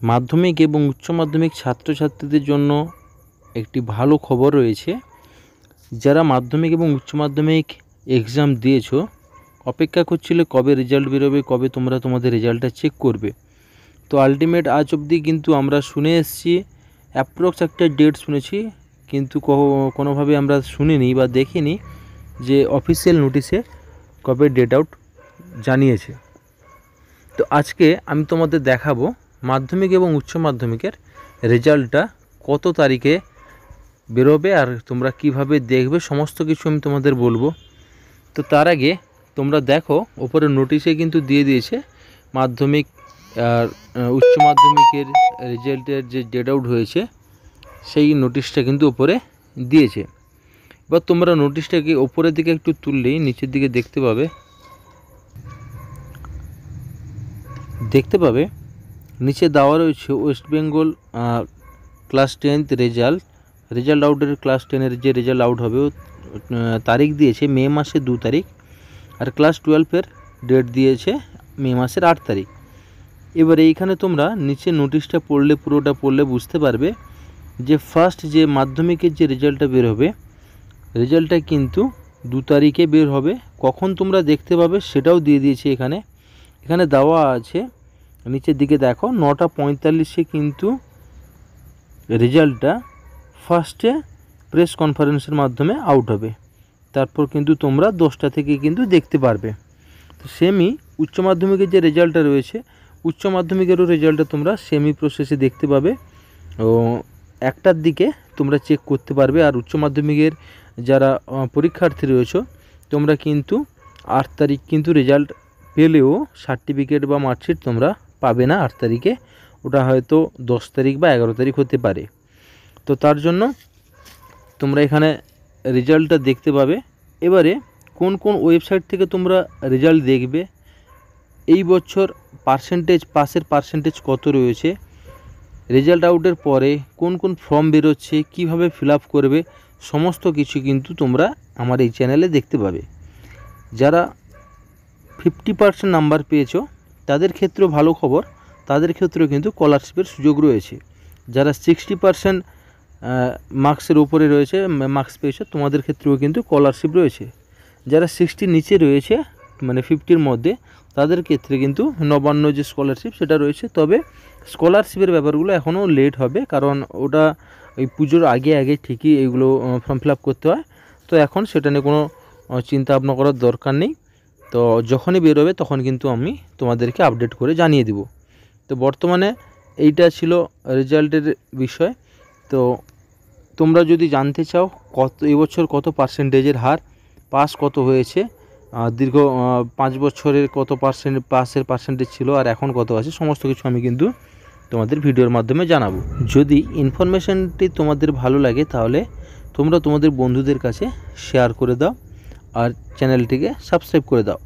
মাধ্যমিক এবং উচ্চ মাধ্যমিক ছাত্রছাত্রীদের জন্য একটি ভালো খবর রয়েছে। যারা মাধ্যমিক এবং উচ্চ মাধ্যমিক এক্সাম দিয়েছো, অপেক্ষা করছিলে কবে রেজাল্ট বেরোবে, কবে তোমরা তোমাদের রেজাল্টটা চেক করবে। তো আলটিমেট আজ অবধি কিন্তু আমরা শুনে এসেছি, অ্যাপ্রক্স একটা ডেট শুনেছি, কিন্তু কোনোভাবে আমরা শুনিনি বা দেখিনি যে অফিসিয়াল নোটিশে কবে ডেট আউট জানিয়েছে। তো আজকে আমি তোমাদের দেখাবো মাধ্যমিক এবং উচ্চ মাধ্যমিকের রেজাল্টটা কত তারিখে বেরোবে আর তোমরা কিভাবে দেখবে, সমস্ত কিছু আমি তোমাদের বলবো। তো তার আগে তোমরা দেখো, ওপরে নোটিশে কিন্তু দিয়ে দিয়েছে মাধ্যমিক আর উচ্চ মাধ্যমিকের রেজাল্টের যে ডেট আউট হয়েছে সেই নোটিশটা কিন্তু ওপরে দিয়েছে। এবার তোমরা নোটিশটাকে ওপরের দিকে একটু তুললেই নিচের দিকে দেখতে পাবে নিচে দেওয়া রয়েছে West Bengal class 10th result আউটের ক্লাস 10-এর যে রেজাল্ট আউট হবে তারিখ দিয়েছে মে মাসের 2 তারিখ, আর ক্লাস 12-এর ডেট দিয়েছে মে মাসের 8 তারিখ। এবার এইখানে তোমরা নিচে নোটিশটা পড়লে, পুরোটা পড়লে বুঝতে পারবে যে ফার্স্ট যে মাধ্যমিকের যে রেজাল্টটা বের হবে, রেজাল্টটা কিন্তু 2 তারিখে বের হবে। কখন তোমরা দেখতে পাবে সেটাও দিয়ে দিয়েছে এখানে দেওয়া আছে। নিচের দিকে দেখো 9:45-এ কিন্তু রেজাল্টটা ফার্স্টে প্রেস কনফারেন্সের মাধ্যমে আউট হবে, তারপর কিন্তু তোমরা 10টা থেকে কিন্তু দেখতে পারবে। তো সেমি উচ্চ মাধ্যমিকের যে রেজাল্টটা রয়েছে, উচ্চ মাধ্যমিকেরও রেজাল্টটা তোমরা সেমি প্রসেসে দেখতে পাবে ও 1টার দিকে তোমরা চেক করতে পারবে। আর উচ্চ মাধ্যমিকের যারা পরীক্ষার্থী রয়েছে তোমরা কিন্তু 8 তারিখ কিন্তু রেজাল্ট পেলেও সার্টিফিকেট বা মার্কশিট তোমরা পাবে না 8 তারিখে, ওটা হয়তো 10 তারিখ বা 11 তারিখ হতে পারে। তো তার জন্য তোমরা এখানে রেজাল্টটা দেখতে পাবে। এবারে কোন কোন ওয়েবসাইট থেকে তোমরা রেজাল্ট দেখবে, এই বছর পাসের পার্সেন্টেজ কত রয়েছে, রেজাল্ট আউটের পরে কোন কোন ফর্ম বেরোচ্ছে, কিভাবে ফিল আপ করবে, সমস্ত কিছু কিন্তু তোমরা আমার এই চ্যানেলে দেখতে পাবে। যারা 50% নাম্বার পেয়েছো তাদের ক্ষেত্রেও ভালো খবর, তাদের ক্ষেত্রেও কিন্তু স্কলারশিপের সুযোগ রয়েছে। যারা 60% মার্কসের উপরে রয়েছে, মার্কস পেয়েছো, তোমাদের ক্ষেত্রেও কিন্তু স্কলারশিপ রয়েছে। যারা 60 নিচে রয়েছে, মানে 50-র মধ্যে, তাদের ক্ষেত্রে কিন্তু নবান্ন যে স্কলারশিপ সেটা রয়েছে। তবে স্কলারশিপের ব্যাপারগুলো এখনও লেট হবে, কারণ ওটা ওই পুজোর আগে ঠিকই এগুলো ফর্ম ফিল আপ করতে হয়। তো এখন সেটা নিয়ে কোনো চিন্তা ভাবনা করার দরকার নেই। তো যখনই বেরোবে তখন কিন্তু আমি তোমাদেরকে আপডেট করে জানিয়ে দেব। তো বর্তমানে এইটা ছিল রেজাল্টের বিষয়। তো তোমরা যদি জানতে চাও এবছর কত পার্সেন্টেজের হার, পাস কত হয়েছে, দীর্ঘ 5 বছরের কত পাসের পার্সেন্টেজ ছিল আর এখন কত আছে, সমস্ত কিছু আমি কিন্তু তোমাদের ভিডিওর মাধ্যমে জানাবো। যদি ইনফরমেশনটি তোমাদের ভালো লাগে তাহলে তোমরা তোমাদের বন্ধুদের কাছে শেয়ার করে দাও আর চ্যানেলটিকে সাবস্ক্রাইব করে দাও।